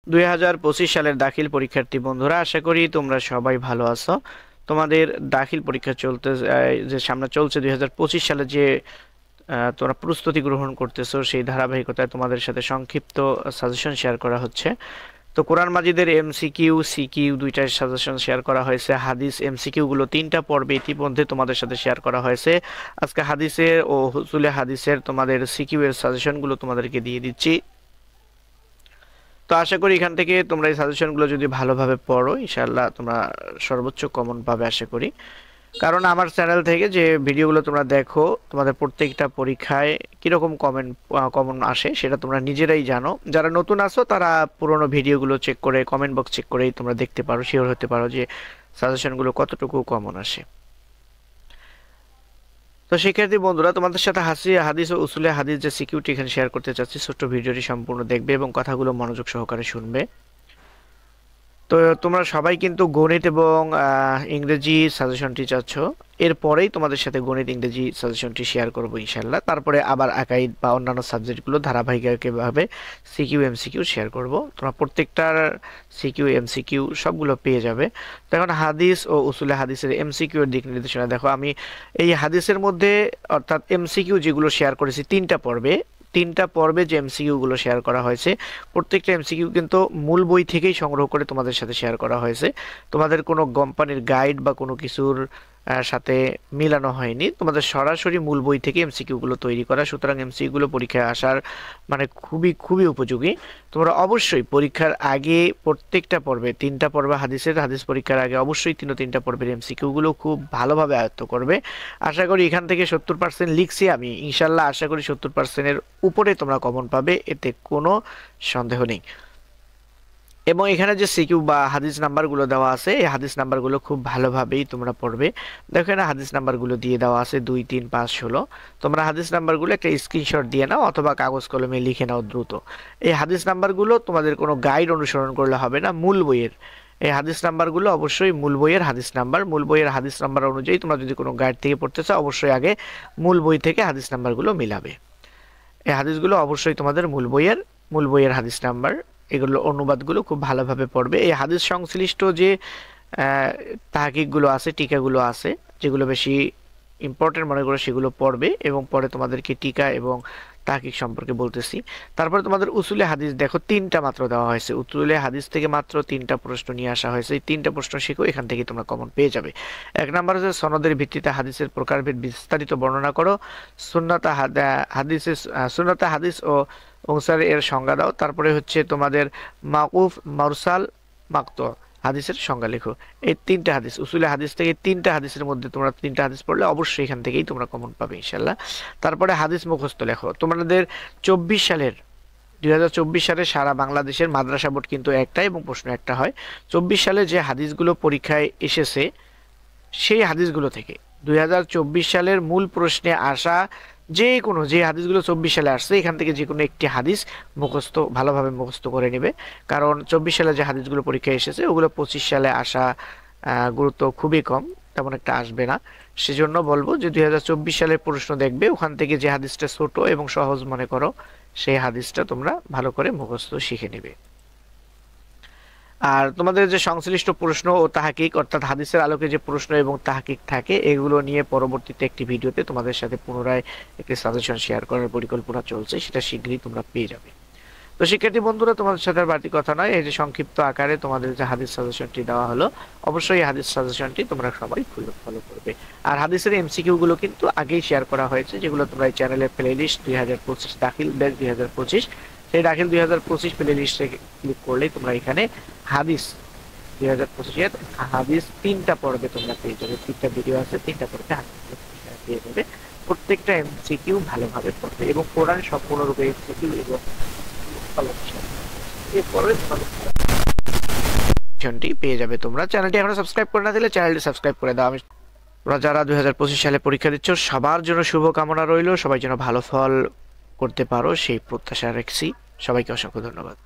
2025 সালের দাখিল পরীক্ষার্থী বন্ধুরা, আশা করি তোমরা সবাই ভালো আছো। তোমাদের দাখিল পরীক্ষা যে সামনে চলছে 2025 সালে যে তোমরা প্রস্তুতি গ্রহণ করতেছো, সেই ধারাবাহিকতায় তোমাদের সাথে সংক্ষিপ্ত সাজেশন শেয়ার করা হচ্ছে। তো কোরআন মাজিদের এমসিকিউ সিকিউ দুইটা সাজেশন শেয়ার করা হয়েছে। হাদিস এমসিকিউ গুলো 3টা পর্বে ইতিমধ্যে তোমাদের সাথে শেয়ার করা হয়েছে। আজকে হাদিসের ও হুসুলে হাদিসের তোমাদের সিকিউ এর সাজেশন গুলো তোমাদেরকে দিয়ে দিচ্ছি। তো আশা করি এখান থেকে তোমরা এই সাজেশনগুলো যদি ভালোভাবে পড়ো, ইনশাআল্লাহ তোমরা সর্বোচ্চ কমন পাবে আশা করি। কারণ আমার চ্যানেল থেকে যে ভিডিওগুলো তোমরা দেখো, তোমাদের প্রত্যেকটা পরীক্ষায় কিরকম কমন আসে সেটা তোমরা নিজেরাই জানো। যারা নতুন আছো তারা পুরোনো ভিডিওগুলো চেক করে, কমেন্ট বক্স চেক করেই তোমরা দেখতে পারো, শিওর হতে পারো যে সাজেশনগুলো কতটুকু কমন আসে। তো শিক্ষার্থী বন্ধুরা, তোমাদের সাথে হাদিস ও উসুলে হাদিস যে সিকিউরিটি এখানে শেয়ার করতে চাচ্ছি, ছোট্ট ভিডিওটি সম্পূর্ণ দেখবে এবং কথাগুলো মনোযোগ সহকারে শুনবে। তো তোমরা সবাই কিন্তু গণিত এবং ইংরেজি সাজেশনটি চাচ্ছ। এরপরেই তোমাদের সাথে গণিত ইংরেজি সাজেশনটি শেয়ার করবো ইনশাল্লাহ। তারপরে আবার আকাইদ বা অন্যান্য সাবজেক্টগুলো ধারাবাহিকভাবে সিকিউ এমসিকিউ শেয়ার করব। তোমরা প্রত্যেকটার সিকিউ এমসিকিউ সবগুলো পেয়ে যাবে। তো এখন হাদিস ও উসুলে হাদিসের এমসিকিউ এর দিক নির্দেশনা দেখো। আমি এই হাদিসের মধ্যে অর্থাৎ এমসিকিউ যেগুলো শেয়ার করেছি 3টা পর্বে যে এমসিকিউ গুলো শেয়ার করা হয়েছে, প্রত্যেকটা এমসিকিউ কিন্তু মূল বই থেকেই সংগ্রহ করে তোমাদের সাথে শেয়ার করা হয়েছে। তোমাদের কোনো কোম্পানির গাইড বা কোনো কিছুর সাথে মিলানো হয়নি, তোমাদের সরাসরি মূল বই থেকে এমসিকিউ গুলো তৈরি করা। সুতরাং এমসিকিউ গুলো পরীক্ষায় আসার মানে খুবই খুবই উপযোগী। তোমরা অবশ্যই পরীক্ষার আগে প্রত্যেকটা পর্বে 3টা পর্বে হাদিস পরীক্ষার আগে অবশ্যই 3টা পর্বের এমসিকিউ গুলো খুব ভালোভাবে আয়ত্ত করবে। আশা করি এখান থেকে 70% লিখছি আমি, ইনশাল্লাহ আশা করি 70%-এর উপরে তোমরা কমন পাবে, এতে কোনো সন্দেহ নেই। এবং এখানে যে সিকিউ বা হাদিস নাম্বারগুলো দেওয়া আছে, এই হাদিস নাম্বারগুলো খুব ভালোভাবেই তোমরা পড়বে। দেখো এখানে হাদিস নাম্বারগুলো দিয়ে দেওয়া আছে 2, 3, 5, 16। তোমরা হাদিস নাম্বারগুলো একটা স্ক্রিনশট দিয়ে নাও অথবা কাগজ কলমে লিখে নাও দ্রুত। এই হাদিস নাম্বারগুলো তোমাদের কোনো গাইড অনুসরণ করলে হবে না, মূল বইয়ের এই হাদিস নাম্বারগুলো অবশ্যই মূল বইয়ের হাদিস নাম্বার। মূল বইয়ের হাদিস নাম্বার অনুযায়ী তোমরা যদি কোনো গাইড থেকে পড়তে চাও, অবশ্যই আগে মূল বই থেকে হাদিস নাম্বারগুলো মিলাবে। এই হাদিসগুলো অবশ্যই তোমাদের মূল বইয়ের হাদিস নাম্বার। এগুলো অনুবাদগুলো খুব ভালোভাবে পড়বে। এই হাদিস সংশ্লিষ্ট যে তাহকিকগুলো আছে, টিকাগুলো আছে, যেগুলো বেশি ইম্পর্টেন্ট মনে করো সেগুলো পড়বে এবং পরে তোমাদেরকে টিকা এবং তাহকিক সম্পর্কে বলতেছি। তারপরে তোমাদের উসুলে হাদিস দেখো 3টা মাত্র দেওয়া হয়েছে। উসুলে হাদিস থেকে মাত্র 3টা প্রশ্ন নিয়ে আসা হয়েছে। এই 3টা প্রশ্ন শিখো, এখান থেকে তোমরা কমন পেয়ে যাবে। 1 নম্বর হচ্ছে সনদের ভিত্তিতে হাদিসের প্রকারভেদ বিস্তারিত বর্ণনা করো। সুন্নাতে হাদিস ও মুরসাল এর সংজ্ঞা দাও। তারপরে হচ্ছে তোমাদের মাকুফ, মুরসাল, মাকতু হাদিসের সংজ্ঞা লেখো। এই 3টা হাদিস, উসুলে হাদিস থেকে 3টা হাদিসের মধ্যে তোমরা 3টা হাদিস পড়লে অবশ্যই এখান থেকেই তোমরা কমন পাবে ইনশাল্লাহ। তারপরে হাদিস মুখস্থ লেখো। তোমাদের 2024 সালে সারা বাংলাদেশের মাদ্রাসা বোর্ড কিন্তু একটা এবং প্রশ্ন একটা হয়। 24 সালে যে হাদিসগুলো পরীক্ষায় এসেছে, সেই হাদিসগুলো থেকে 2024 সালের মূল প্রশ্নে আসা যে হাদিসগুলো 24 সালে আসছে, এখান থেকে যে কোনো একটি হাদিস ভালোভাবে মুখস্থ করে নেবে। কারণ 24 সালে যে হাদিসগুলো পরীক্ষায় এসেছে ওগুলো 25 সালে আসা গুরুত্ব খুবই কম, তেমন একটা আসবে না। সেজন্য বলবো যে 2024 সালের প্রশ্ন দেখবে, ওখান থেকে যে হাদিসটা ছোট এবং সহজ মনে করো সেই হাদিসটা তোমরা ভালো করে মুখস্থ শিখে নেবে। আর তোমাদের যে সংশ্লিষ্ট প্রশ্ন ও তাহকিক অর্থাৎ হাদিসের আলোকে যে প্রশ্ন এবং তাহকিক থাকে, এগুলো নিয়ে পরবর্তীতে একটি ভিডিওতে তোমাদের সাথে পুনরায় একটি সাজেশন শেয়ার করার পরিকল্পনা চলছে, সেটা শীঘ্রই তোমরা পেয়ে যাবে। তো শিক্ষার্থী বন্ধুরা, তোমাদের সাথে আর বাড়তি কথা নয়, এই যে সংক্ষিপ্ত আকারে তোমাদের যে হাদিস সাজেশনটি দেওয়া হলো, অবশ্যই এই হাদিস সাজেশনটি তোমরা সবাই ফলো করবে। আর হাদিসের এমসিকিউ গুলো কিন্তু আগেই শেয়ার করা হয়েছে, যেগুলো তোমরা এই চ্যানেলের প্লেলিস্ট 2025 দাখিল ব্যাচ 2025, সেই দাখিল 2025 প্লে লিস্টে ক্লিক করলেই তোমরা এখানে হাদিস 2025 হাদিস 3টা পর্বে তোমরা পেয়ে যাবে। 3টা ভিডিও আছে, 3টা পর্বে হাদিস পেয়ে যাবে। প্রত্যেকটা এমসিকিউ ভালোভাবে পড়বে এবং কোরআন সম্পূর্ণরূপে এমসিকিউ এবং এরপরে পেয়ে যাবে। তোমরা চ্যানেলটি এখনো সাবস্ক্রাইব করে না দিলে চ্যানেলটি সাবস্ক্রাইব করে দাও। আমি যারা 2025 সালে পরীক্ষা দিচ্ছ সবার জন্য শুভকামনা রইল, সবাই যেন ভালো ফল করতে পারো সেই প্রত্যাশা রাখছি। সবাইকে অসংখ্য ধন্যবাদ।